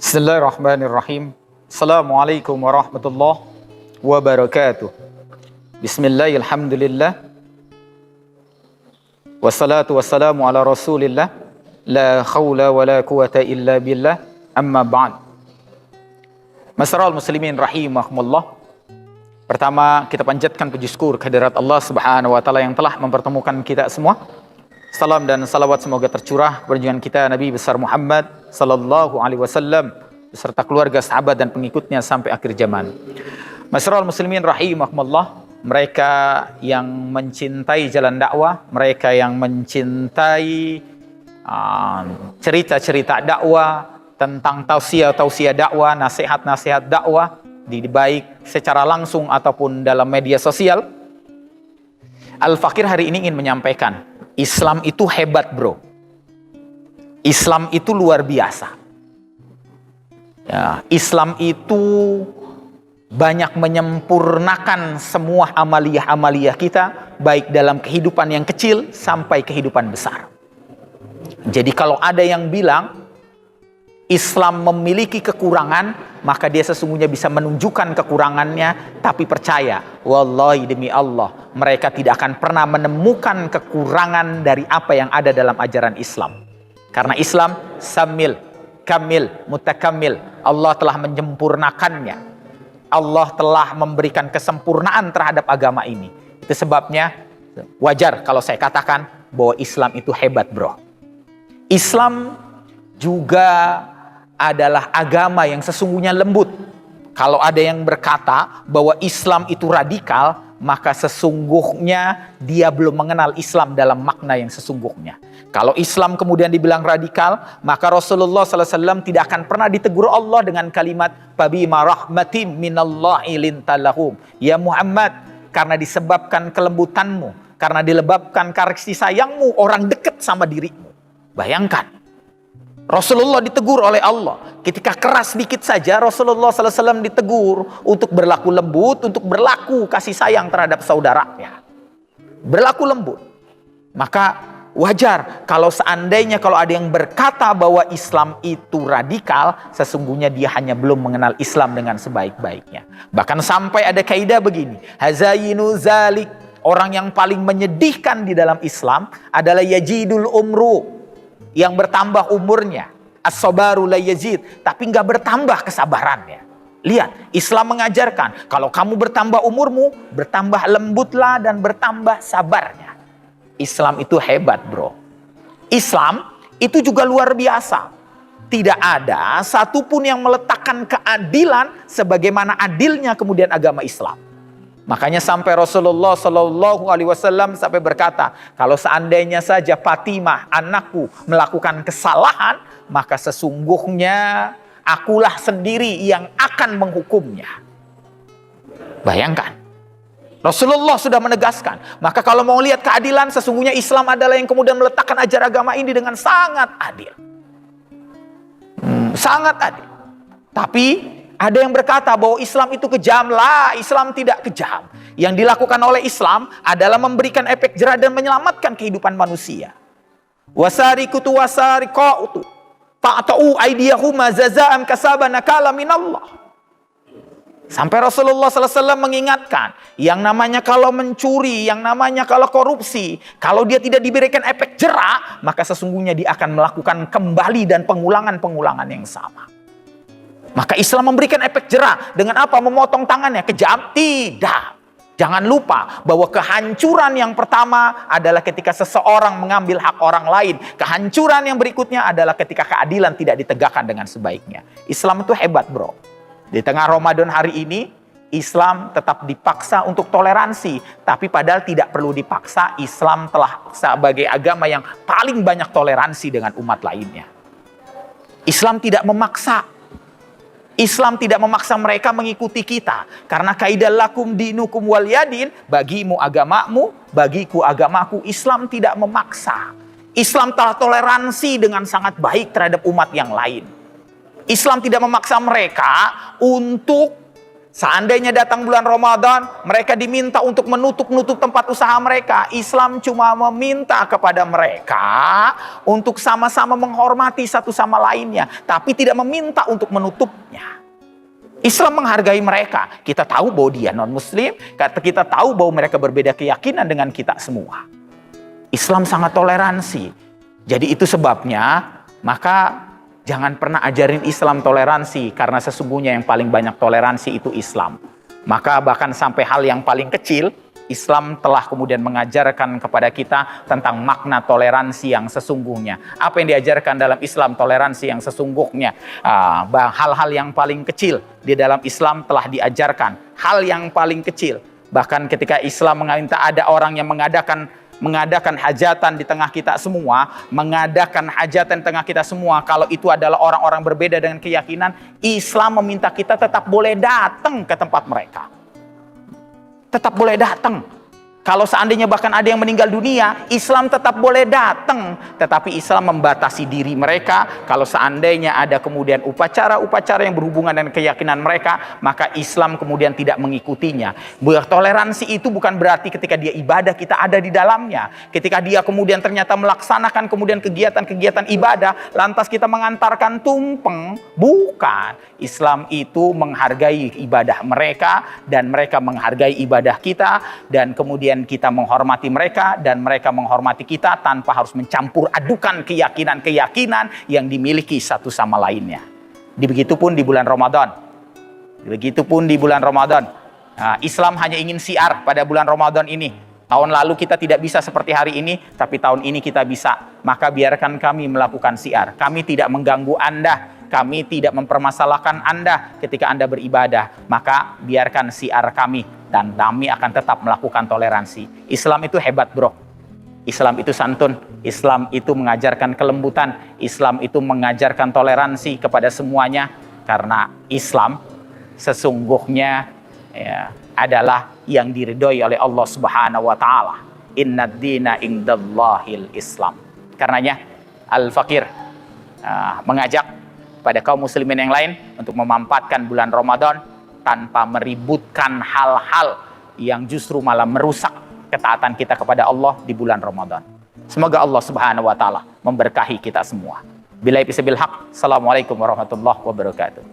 Bismillahirrahmanirrahim. Assalamualaikum warahmatullahi wabarakatuh. Bismillahirrahmanirrahim. Wassalatu wassalamu ala rasulillah. La khawla wa la quwata illa billah. Amma ba'd. Masyarul muslimin rahimahumullah. Pertama, kita panjatkan puji syukur kehadirat Allah Subhanahu wa taala yang telah mempertemukan kita semua. Salam dan salawat semoga tercurah kepada junjungan kita Nabi besar Muhammad sallallahu alaihi wasallam beserta keluarga, sahabat dan pengikutnya sampai akhir zaman. Masyarul muslimin rahimahumullah, mereka yang mencintai jalan dakwah, mereka yang mencintai cerita-cerita dakwah, tentang tausiah dakwah, nasihat-nasihat dakwah, baik secara langsung ataupun dalam media sosial. Al-Fakir hari ini ingin menyampaikan, Islam itu hebat bro. Islam itu luar biasa. Ya, Islam itu banyak menyempurnakan semua amaliyah-amaliyah kita, baik dalam kehidupan yang kecil sampai kehidupan besar. Jadi kalau ada yang bilang Islam memiliki kekurangan, maka dia sesungguhnya bisa menunjukkan kekurangannya. Tapi percaya, wallahi demi Allah, mereka tidak akan pernah menemukan kekurangan dari apa yang ada dalam ajaran Islam. Karena Islam samil, kamil, mutakamil. Allah telah menyempurnakannya. Allah telah memberikan kesempurnaan terhadap agama ini. Itu sebabnya wajar kalau saya katakan bahwa Islam itu hebat bro. Islam juga adalah agama yang sesungguhnya lembut. Kalau ada yang berkata bahwa Islam itu radikal, maka sesungguhnya dia belum mengenal Islam dalam makna yang sesungguhnya. Kalau Islam kemudian dibilang radikal, maka Rasulullah SAW tidak akan pernah ditegur Allah dengan kalimat Fabima rahmatim minallahi lintalahum. Ya Muhammad, karena disebabkan kelembutanmu, karena dilebabkan kasih sayangmu, orang dekat sama dirimu. Bayangkan, Rasulullah ditegur oleh Allah. Ketika keras sedikit saja, Rasulullah SAW ditegur untuk berlaku lembut, untuk berlaku kasih sayang terhadap saudaranya. Berlaku lembut. Maka wajar kalau seandainya kalau ada yang berkata bahwa Islam itu radikal, sesungguhnya dia hanya belum mengenal Islam dengan sebaik-baiknya. Bahkan sampai ada kaidah begini, hazayinu zalik, orang yang paling menyedihkan di dalam Islam adalah yajidul umru, yang bertambah umurnya, as-sabaru la yazid, tapi nggak bertambah kesabarannya. Lihat, Islam mengajarkan kalau kamu bertambah umurmu, bertambah lembutlah dan bertambah sabarnya. Islam itu hebat bro. Islam itu juga luar biasa. Tidak ada satupun yang meletakkan keadilan sebagaimana adilnya kemudian agama Islam. Makanya sampai Rasulullah Shallallahu Alaihi Wasallam sampai berkata, kalau seandainya saja Fatimah anakku melakukan kesalahan, maka sesungguhnya akulah sendiri yang akan menghukumnya. Bayangkan, Rasulullah sudah menegaskan. Maka kalau mau lihat keadilan, sesungguhnya Islam adalah yang kemudian meletakkan ajar agama ini dengan sangat adil, sangat adil. Tapi ada yang berkata bahwa Islam itu kejam. Lah, Islam tidak kejam. Yang dilakukan oleh Islam adalah memberikan efek jerah dan menyelamatkan kehidupan manusia. Wasariqutu wasariqatu fa'ta'u aydiyahuma jazaa'an kasaban nakala minallah. Sampai Rasulullah SAW mengingatkan, yang namanya kalau mencuri, yang namanya kalau korupsi, kalau dia tidak diberikan efek jerah, maka sesungguhnya dia akan melakukan kembali dan pengulangan-pengulangan yang sama. Maka Islam memberikan efek jerah dengan apa? Memotong tangannya. Kejam? Tidak. Jangan lupa bahwa kehancuran yang pertama adalah ketika seseorang mengambil hak orang lain. Kehancuran yang berikutnya adalah ketika keadilan tidak ditegakkan dengan sebaiknya. Islam itu hebat bro. Di tengah Ramadan hari ini, Islam tetap dipaksa untuk toleransi. Tapi padahal tidak perlu dipaksa. Islam telah sebagai agama yang paling banyak toleransi dengan umat lainnya. Islam tidak memaksa. Islam tidak memaksa mereka mengikuti kita. Karena kaidah lakum dinukum waliyadin, bagimu agamamu, bagiku agamaku. Islam tidak memaksa. Islam telah toleransi dengan sangat baik terhadap umat yang lain. Islam tidak memaksa mereka untuk Seandainya datang bulan Ramadan, mereka diminta untuk menutup tempat usaha mereka. Islam cuma meminta kepada mereka untuk sama-sama menghormati satu sama lainnya, tapi tidak meminta untuk menutupnya. Islam menghargai mereka. Kita tahu bahwa dia non-muslim, kita tahu bahwa mereka berbeda keyakinan dengan kita semua. Islam sangat toleransi. Jadi itu sebabnya, maka jangan pernah ajarin Islam toleransi, karena sesungguhnya yang paling banyak toleransi itu Islam. Maka bahkan sampai hal yang paling kecil, Islam telah kemudian mengajarkan kepada kita tentang makna toleransi yang sesungguhnya. Apa yang diajarkan dalam Islam toleransi yang sesungguhnya? Hal-hal yang paling kecil di dalam Islam telah diajarkan. Hal yang paling kecil. Bahkan ketika Islam meminta ada orang yang mengadakan hajatan di tengah kita semua, kalau itu adalah orang-orang berbeda dengan keyakinan, Islam meminta kita tetap boleh datang ke tempat mereka. Tetap boleh datang. Kalau seandainya bahkan ada yang meninggal dunia, Islam tetap boleh datang. Tetapi Islam membatasi diri mereka. Kalau seandainya ada kemudian upacara-upacara yang berhubungan dengan keyakinan mereka, maka Islam kemudian tidak mengikutinya. Toleransi itu bukan berarti ketika dia ibadah kita ada di dalamnya. Ketika dia kemudian ternyata melaksanakan kemudian kegiatan-kegiatan ibadah, lantas kita mengantarkan tumpeng. Bukan. Islam itu menghargai ibadah mereka, dan mereka menghargai ibadah kita, dan kemudian kita menghormati mereka dan mereka menghormati kita tanpa harus mencampur adukan keyakinan-keyakinan yang dimiliki satu sama lainnya. Begitupun di bulan Ramadan. Islam hanya ingin siar pada bulan Ramadan ini. Tahun lalu kita tidak bisa seperti hari ini, tapi tahun ini kita bisa. Maka biarkan kami melakukan siar. Kami tidak mengganggu Anda. Kami tidak mempermasalahkan Anda ketika Anda beribadah. Maka biarkan siar kami, dan kami akan tetap melakukan toleransi. Islam itu hebat, bro. Islam itu santun. Islam itu mengajarkan kelembutan. Islam itu mengajarkan toleransi kepada semuanya. Karena Islam sesungguhnya adalah yang diridhoi oleh Allah Subhanahu wa taala. Innad dina indallahil Islam. Karenanya Al-Fakir mengajak pada kaum muslimin yang lain untuk memampatkan bulan Ramadan tanpa meributkan hal-hal yang justru malah merusak ketaatan kita kepada Allah di bulan Ramadan. Semoga Allah Subhanahu wa taala memberkahi kita semua. Billahi bisabil haq. Assalamualaikum warahmatullahi wabarakatuh.